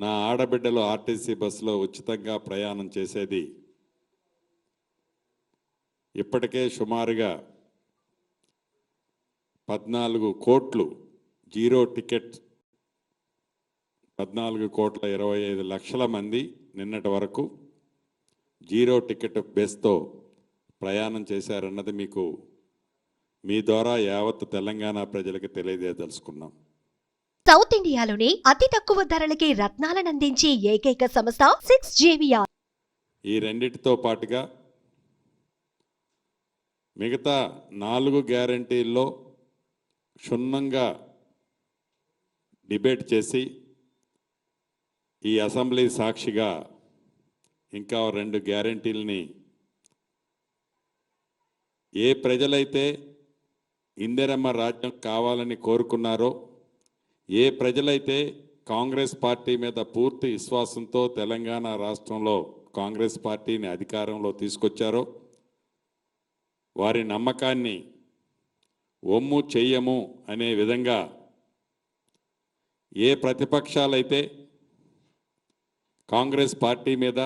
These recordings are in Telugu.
నా ఆడబిడ్డలు ఆర్టీసీ బస్సులో ఉచితంగా ప్రయాణం చేసేది ఇప్పటికే సుమారుగా 14 కోట్లు జీరో టికెట్ 14,25,00,000 మంది నిన్నటి వరకు జీరో టికెట్ బేస్తో ప్రయాణం చేశారన్నది మీకు మీ ద్వారా యావత్ తెలంగాణ ప్రజలకు తెలియజేయదలుచుకున్నాం. సౌత్ ఇండియాలోనే అతి తక్కువ ధరలకి రత్నాలను అందించే ఏకైక సంస్థ 6JVR. ఈ రెండిటితో పాటుగా మిగతా 4 గ్యారంటీల్లో క్షుణ్ణంగా డిబేట్ చేసి ఈ అసెంబ్లీ సాక్షిగా ఇంకా 2 గ్యారంటీలని ఏ ప్రజలైతే ఇందిరమ్మ రాజ్యం కావాలని కోరుకున్నారో, ఏ ప్రజలైతే కాంగ్రెస్ పార్టీ మీద పూర్తి విశ్వాసంతో తెలంగాణ రాష్ట్రంలో కాంగ్రెస్ పార్టీని అధికారంలో తీసుకొచ్చారో వారి నమ్మకాన్ని ఒమ్ము చెయ్యము అనే విధంగా ఏ ప్రతిపక్షాలైతే కాంగ్రెస్ పార్టీ మీద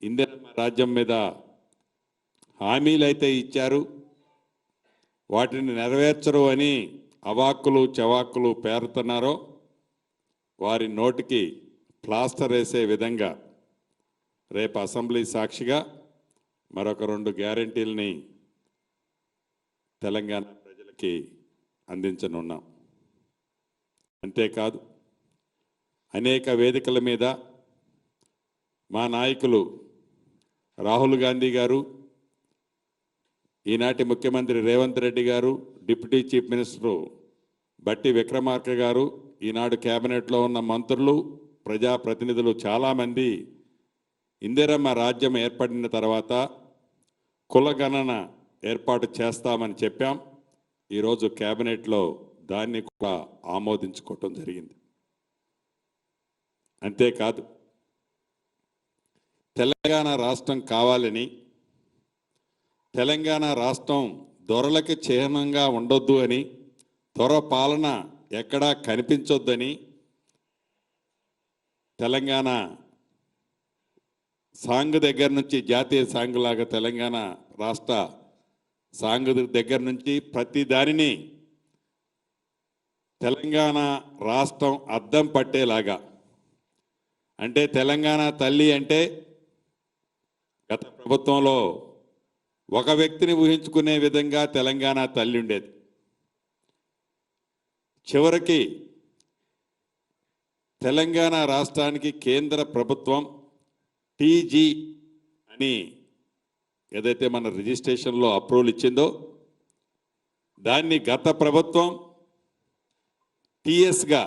ఇందిరమ్మ రాజ్యం మీద హామీలైతే ఇచ్చారు వాటిని నెరవేర్చరు అని అవాక్కులు చవాక్కులు పేరుతున్నారో వారి నోటికి ప్లాస్టర్ వేసే విధంగా రేపు అసెంబ్లీ సాక్షిగా మరొక 2 గ్యారంటీలని తెలంగాణ ప్రజలకి అందించనున్నాం. అంతేకాదు అనేక వేదికల మీద మా నాయకులు రాహుల్ గాంధీ గారు, ఈనాటి ముఖ్యమంత్రి రేవంత్ రెడ్డి గారు, డిప్యూటీ చీఫ్ మినిస్టరు బట్టి విక్రమార్క గారు, ఈనాడు కేబినెట్లో ఉన్న మంత్రులు, ప్రజాప్రతినిధులు చాలామంది ఇందిరమ్మ రాజ్యం ఏర్పడిన తర్వాత కులగణన ఏర్పాటు చేస్తామని చెప్పాం. ఈరోజు కేబినెట్లో దాన్ని కూడా ఆమోదించుకోవటం జరిగింది. అంతేకాదు తెలంగాణ రాష్ట్రం కావాలని, తెలంగాణ రాష్ట్రం దొరలకి చిహ్నంగా ఉండొద్దు అని, దొర పాలన ఎక్కడా కనిపించొద్దని తెలంగాణ సాంగ్ దగ్గర నుంచి జాతీయ సాంగ్ లాగా తెలంగాణ రాష్ట్ర సాంగ్ దగ్గర నుంచి ప్రతి దానిని తెలంగాణ రాష్ట్రం అద్దం పట్టేలాగా, అంటే తెలంగాణ తల్లి అంటే గత ప్రభుత్వంలో ఒక వ్యక్తిని ఊహించుకునే విధంగా తెలంగాణ తల్లి ఉండేది. చివరికి తెలంగాణ రాష్ట్రానికి కేంద్ర ప్రభుత్వం టీజీ అని ఏదైతే మన రిజిస్ట్రేషన్లో అప్రూవల్ ఇచ్చిందో దాన్ని గత ప్రభుత్వం టీఎస్గా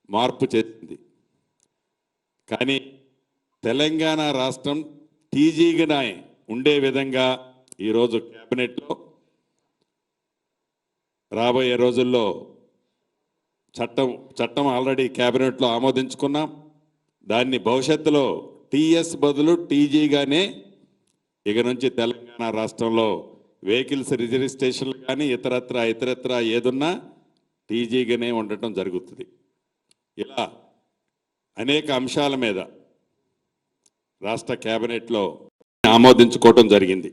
మార్పు చేసింది. కానీ తెలంగాణ రాష్ట్రం టీజీగా ఉండే విధంగా ఈరోజు కేబినెట్లో రాబోయే రోజుల్లో చట్టం ఆల్రెడీ కేబినెట్లో ఆమోదించుకున్నాం. దాన్ని భవిష్యత్తులో టీఎస్ బదులు టీజీగానే ఇక నుంచి తెలంగాణ రాష్ట్రంలో వెహికల్స్ రిజిస్ట్రేషన్లు కానీ ఇతరత్ర ఏదున్నా టీజీగానే ఉండటం జరుగుతుంది. ఇలా అనేక అంశాల మీద రాష్ట్ర కేబినెట్లో ఆమోదించుకోవటం జరిగింది.